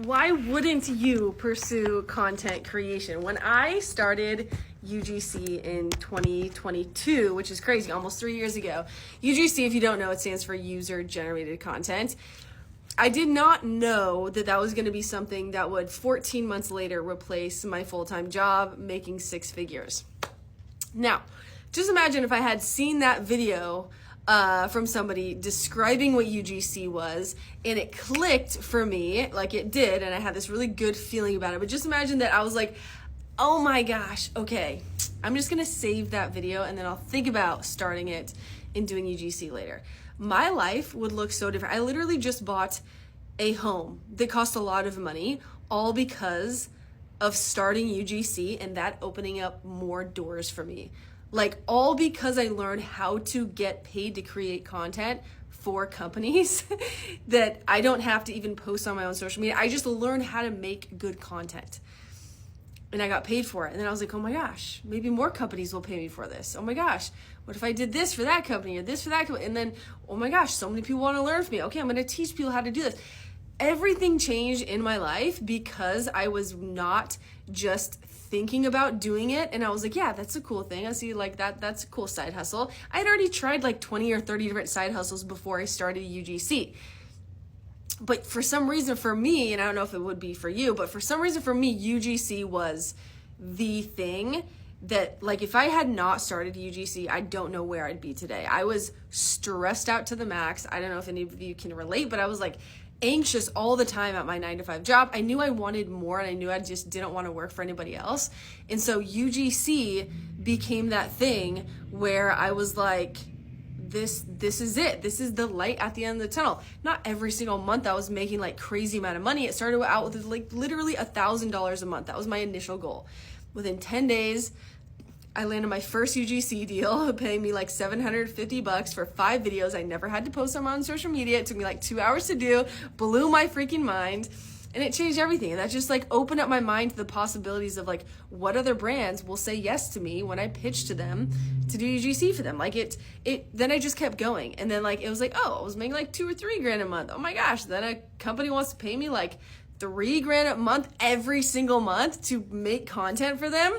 why wouldn't you pursue content creation? When I started UGC in 2022, which is crazy, almost 3 years ago. UGC, if you don't know, it stands for User Generated Content. I did not know that that was going to be something that would 14 months later replace my full-time job making 6 figures. Now, just imagine if I had seen that video from somebody describing what UGC was and it clicked for me like it did, and I had this really good feeling about it. But just imagine that I was like, oh my gosh, okay, I'm just gonna save that video and then I'll think about starting it and doing UGC later. My life would look so different. I literally just bought a home that cost a lot of money, all because of starting UGC and that opening up more doors for me. Like, all because I learned how to get paid to create content for companies that I don't have to even post on my own social media. I just learned how to make good content. And I got paid for it. And then I was like, oh my gosh, maybe more companies will pay me for this. Oh my gosh, what if I did this for that company or this for that company? And then, oh my gosh, so many people want to learn from me. Okay, I'm going to teach people how to do this. Everything changed in my life because I was not just thinking about doing it. And I was like, yeah, that's a cool thing. I see like that's a cool side hustle. I had already tried like 20 or 30 different side hustles before I started UGC. But for some reason for me, and I don't know if it would be for you, but for some reason for me, UGC was the thing that, like, if I had not started UGC, I don't know where I'd be today. I was stressed out to the max. I don't know if any of you can relate, but I was like anxious all the time at my 9-to-5 job. I knew I wanted more and I knew I just didn't want to work for anybody else. And so UGC became that thing where I was like, this is it. This is the light at the end of the tunnel. Not every single month I was making like crazy amount of money. It started out with like literally $1,000 a month. That was my initial goal. Within 10 days, I landed my first UGC deal, paying me like $750 for 5 videos. I never had to post them on social media. It took me like 2 hours to do. Blew my freaking mind. And it changed everything. And that just like opened up my mind to the possibilities of like what other brands will say yes to me when I pitch to them to do UGC for them. Like then I just kept going. And then like, it was like, oh, I was making like $2 or $3 grand a month. Oh my gosh. Then a company wants to pay me like $3 grand a month every single month to make content for them.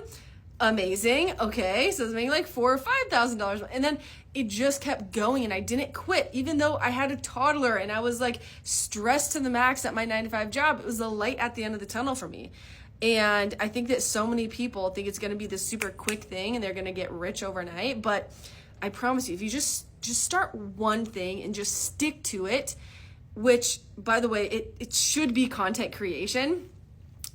Amazing. Okay. So I was making like $4,000 or $5,000. And then it just kept going and I didn't quit, even though I had a toddler and I was like stressed to the max at my 9-to-5 job. It was the light at the end of the tunnel for me. And I think that so many people think it's going to be this super quick thing and they're going to get rich overnight. But I promise you, if you just start one thing and just stick to it, which by the way, it should be content creation.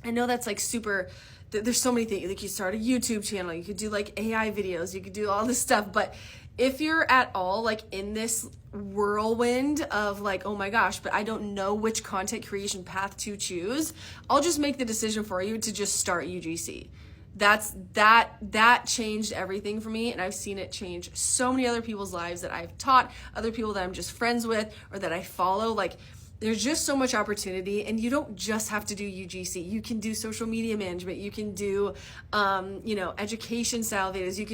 I know that's like super, there's so many things. Like, you start a YouTube channel, you could do like AI videos, you could do all this stuff. But if you're at all like in this whirlwind of like, oh my gosh, but I don't know which content creation path to choose, I'll just make the decision for you to just start UGC. That changed everything for me, and I've seen it change so many other people's lives that I've taught, other people that I'm just friends with or that I follow. Like, there's just so much opportunity, and you don't just have to do UGC. You can do social media management. You can do, education style videos. You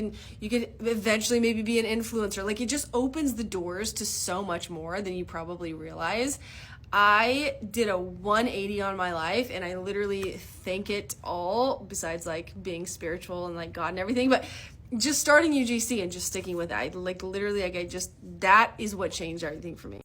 can eventually maybe be an influencer. Like, it just opens the doors to so much more than you probably realize. I did a 180 on my life, and I literally thank it all, besides like being spiritual and like God and everything, but just starting UGC and just sticking with it. That is what changed everything for me.